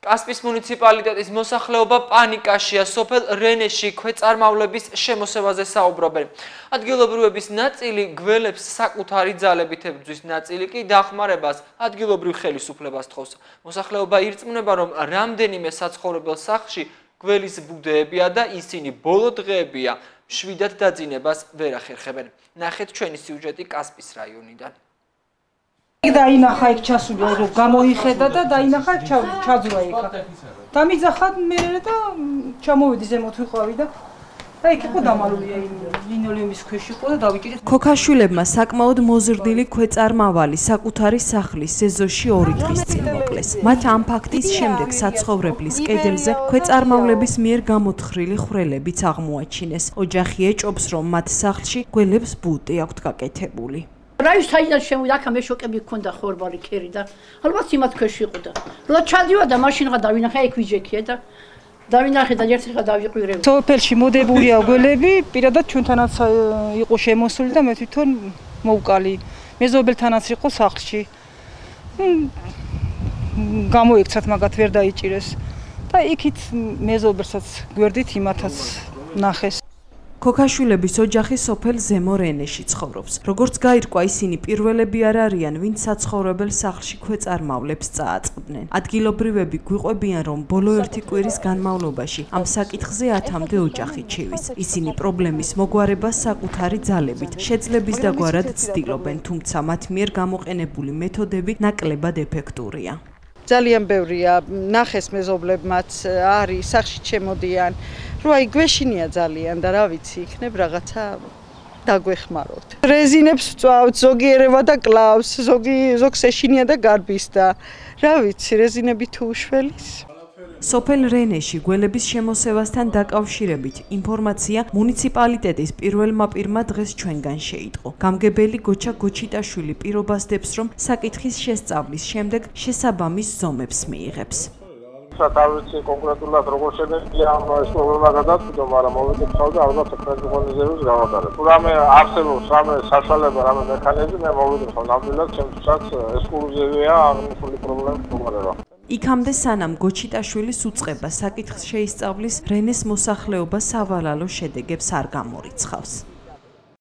კასპის მუნიციპალიტეტის მოსახლეობა პანიკაშია. სოფელ რენეში ქვეწარმავლების შემოსევაზე საუბრობენ. ადგილობრივების ნაწილი გველებს საკუთარი ძალებით ებრძვის, ნაწილი კი დახმარებას ადგილობრივ ხელისუფლებას თხოვს. მოსახლეობა ირწმუნება, რომ რამდენიმე საცხოვრებელ სახლში გველის ბუდეებია და ისინი ბოლო დღეებია მშვიდად დაძინებას ვერ ახერხებენ. ნახეთ ჩვენი სიუჟეტი კასპის რაიონიდან. დაინახა იქ ჩასული რომ გამოიხედა და დაინახა ჩაძვრა იქ. დამიძახა მე და ჩამოვედი ზემოთ ვიყავი და იქ იყო დამალულია ლინოლეუმის ქვეშ იყო და დავიჭირე. ქოქაშვილებმა საკმაოდ მოზრდილი ქვეწარმავალი საკუთარი სახლის სეზონში 2 დღის წინ მოკლეს. მათ ამ ფაქტის შემდეგ საცხოვრებლის კედელზე ქვეწარმავლების მიერ გამოთხრილი ხვრელებიც აღმოაჩინეს. ოჯახი ეჭობს, რომ მათ სახლში გველებს ბუდე აქვთ გაკეთებული. რაის საიდან შემოვიდა აქ მეშოკები გქონდა ხორბალი ქერი და ალბათ იმათ ქვეშ იყო და რა ჩადიოდა მაშინღა დავინახე იქ ვიჯექია და დავინახე და ერთიღა დავიყვირე. სოფელში მოდებულია გველები, პირადად ჩვენთანაც იყო შემოსული და მე თვითონ მოვკალი. მეზობელთანაც იყო სახლში. გამოიქცათ მაგათ ვერ დაიჭირეს და იქით მეზობელსაც გვერდით იმათაც ნახეს. ქოქაშვილების ოჯახი სოფელ ზემო რენეში ცხოვრობს. როგორც გაირკვა, ისინი პირველები არ არიან, ვინც საცხოვრებელ სახლში ქვეწარმავლებს წააწყდნენ. ადგილობრივები გვიყვებიან, რომ ბოლო 1 კვირის განმავლობაში ამ საკითხზე 10-მდე ოჯახი ჩივის. ისინი პრობლემის მოგვარებას საკუთარი ძალებით, შეძლების დაგვარად ცდილობენ, თუმცა მათ მიერ გამოყენებული მეთოდები ნაკლებად ეფექტურია. ძალიან ბევრია, ნახეს მეზობლებმაც არის სახში ჩემოდიან. როა იგვეშინია ძალიან და რა ვიცი, იქნებ რაღაცა დაგვეხმაროთ. რეზინებს ვწვავთ, ზოგი ერევა და კლავს, ზოგს ეშინია და გარბის და რა ვიცი, რეზინები თუ უშველის. სოფელ რენეში გველების შემოსევასთან დაკავშირებით ინფორმაცია მუნიციპალიტეტის პირველმა პირმა დღეს ჩვენგან შეიტყო. გამგებელი გოჩა გოჩიტაშვილი პირობასდებს, რომ საკითხის შესწავლის შემდეგ შესაბამის ზომებს მიიღებს. თავისი კონკრეტულად როგორ შეგვიძლია ამ პრობლემა გადაწყვიტო, მაგრამ მოვიკითხავ და ალბათ პრეზიდენტის ღონისძიებას გავატარებ. თუ რამე არსებობს რამე საშუალება, რამე მექანიზმი, მე მოვიკითხავ. ნამდვილად ჩემთვისაც ესკლუზივია აღმოსული პრობლემის მოგვარება. იქამდე სანამ გოჩიტაშვილის უწყება საკითხს შეისწავლის, რენეს მოსახლეობა სავალალო შედეგებს არ გამორიცხავს.